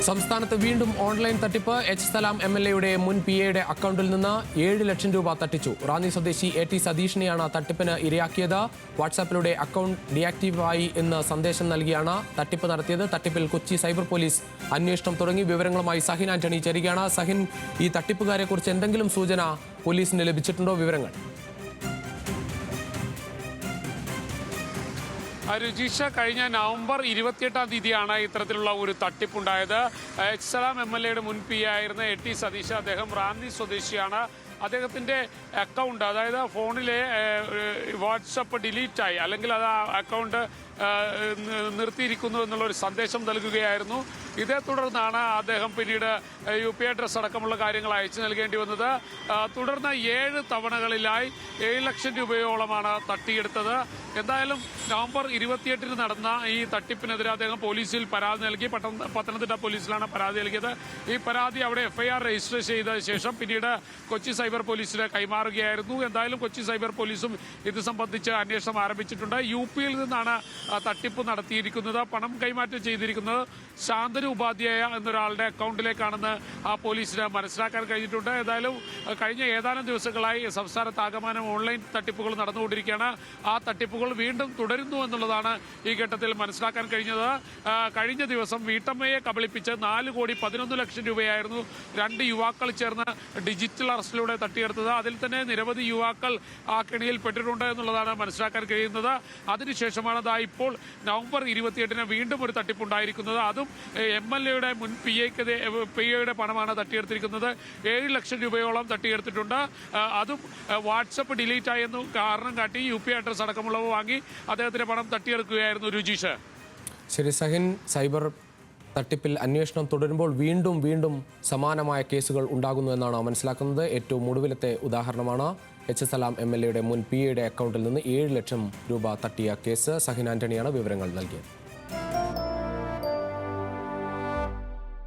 സംസ്ഥാനത്ത് വീണ്ടും ഓൺലൈൻ തട്ടിപ്പ്. എച്ച് സലാം എംഎൽഎയുടെ മുൻ പിഎയുടെ അക്കൗണ്ടിൽ നിന്ന് 7 ലക്ഷം രൂപ തട്ടിച്ചു. റാന്നി സ്വദേശി AT സതീഷിനെയാണ് തട്ടിപ്പിന് ഇരയാക്കിയത്. വാട്സാപ്പിലൂടെ അക്കൗണ്ട് ഡീആക്റ്റീവായി എന്ന് സന്ദേശം നൽകിയാണ് തട്ടിപ്പ് നടത്തിയത്. തട്ടിപ്പിൽ കൊച്ചി സൈബർ പോലീസ് അന്വേഷണം തുടങ്ങി. വിവരങ്ങളുമായി സഹിൻ ആന്റണി ചേരുകയാണ്. സഹിൻ, ഈ തട്ടിപ്പുകാരെക്കുറിച്ച് എന്തെങ്കിലും സൂചന പോലീസിന് ലഭിച്ചിട്ടുണ്ടോ? വിവരങ്ങൾ. രുചീഷ, കഴിഞ്ഞ നവംബർ 28-ാം തീയതിയാണ് ഇത്തരത്തിലുള്ള ഒരു തട്ടിപ്പുണ്ടായത്. എച്ച് സലാം എംഎൽഎയുടെ മുൻ പി ആയിരുന്ന AT സതീഷ്, അദ്ദേഹം റാന്നി സ്വദേശിയാണ്. അദ്ദേഹത്തിൻ്റെ അക്കൗണ്ട്, അതായത് ഫോണിലെ വാട്സപ്പ് ഡിലീറ്റായി, അല്ലെങ്കിൽ അത് അക്കൗണ്ട് നിർത്തിയിരിക്കുന്നു എന്നുള്ളൊരു സന്ദേശം നൽകുകയായിരുന്നു. ഇതേ തുടർന്നാണ് അദ്ദേഹം പിന്നീട് UP അഡ്രസ് അടക്കമുള്ള കാര്യങ്ങൾ അയച്ചു നൽകേണ്ടി വന്നത്. തുടർന്ന് 7 തവണകളിലായി 7 ലക്ഷം രൂപയോളമാണ് തട്ടിയെടുത്തത്. എന്തായാലും നവംബർ 28-ന് നടന്ന ഈ തട്ടിപ്പിനെതിരെ അദ്ദേഹം പോലീസിൽ പരാതി നൽകി. പത്തനംതിട്ട പോലീസിലാണ് പരാതി നൽകിയത്. ഈ പരാതി അവിടെ FIR രജിസ്റ്റർ ചെയ്ത ശേഷം പിന്നീട് കൊച്ചി സൈബർ പോലീസിന് കൈമാറുകയായിരുന്നു. എന്തായാലും കൊച്ചി സൈബർ പോലീസും ഇത് സംബന്ധിച്ച് അന്വേഷണം ആരംഭിച്ചിട്ടുണ്ട്. UP-യിൽ നിന്നാണ് തട്ടിപ്പ് നടത്തിയിരിക്കുന്നത്. പണം കൈമാറ്റം ചെയ്തിരിക്കുന്നത് ശാന്തനു ഉപാധ്യായ എന്നൊരാളുടെ അക്കൗണ്ടിലേക്കാണെന്ന് പോലീസിന് മനസ്സിലാക്കാൻ കഴിഞ്ഞിട്ടുണ്ട്. ഏതായാലും കഴിഞ്ഞ ഏതാനും ദിവസങ്ങളായി സംസ്ഥാനത്താകമാനം ഓൺലൈൻ തട്ടിപ്പുകൾ നടന്നുകൊണ്ടിരിക്കുകയാണ്. ആ തട്ടിപ്പുകൾ വീണ്ടും തുടരുന്നു എന്നുള്ളതാണ് ഈ ഘട്ടത്തിൽ മനസ്സിലാക്കാൻ കഴിഞ്ഞത്. കഴിഞ്ഞ ദിവസം വീട്ടമ്മയെ കബളിപ്പിച്ച് 4,11,00,000 രൂപയായിരുന്നു 2 യുവാക്കൾ ചേർന്ന് ഡിജിറ്റൽ അറസ്റ്റിലൂടെ തട്ടിയെടുത്തത്. അതിൽ തന്നെ നിരവധി യുവാക്കൾ ആ കെണിയിൽ പെട്ടിട്ടുണ്ട് എന്നുള്ളതാണ് മനസ്സിലാക്കാൻ കഴിയുന്നത്. അതിനുശേഷമാണ് ഇപ്പോൾ നവംബർ 28-ന് വീണ്ടും ഒരു തട്ടിപ്പുണ്ടായിരിക്കുന്നത്. അതും MLA-യുടെ മുൻ പിഎയുടെ പണമാണ് തട്ടിയെടുത്തിരിക്കുന്നത്. 7 ലക്ഷം രൂപയോളം തട്ടിയെടുത്തിട്ടുണ്ട്. അതും വാട്സപ്പ് ഡിലീറ്റ് ആയെന്ന് കാരണം കാട്ടി UP അഡ്രസ് അടക്കമുള്ളവ വാങ്ങി അദ്ദേഹത്തിന്റെ പണം തട്ടിയെടുക്കുകയായിരുന്നു. രുചീഷ്. ശരി സഹിൻ, സൈബർ തട്ടിപ്പിൽ അന്വേഷണം തുടരുമ്പോൾ വീണ്ടും സമാനമായ കേസുകൾ ഉണ്ടാകുന്നു എന്നാണ് മനസ്സിലാക്കുന്നത്. ഏറ്റവും ഒടുവിലത്തെ ഉദാഹരണമാണ് എച്ച് സലാം MLA-യുടെ മുൻ പിഎയുടെ അക്കൗണ്ടിൽ നിന്ന് 7 ലക്ഷം രൂപ തട്ടിയ കേസ്. സഹിൻ ആന്റണിയാണ് വിവരങ്ങൾ നൽകിയത്.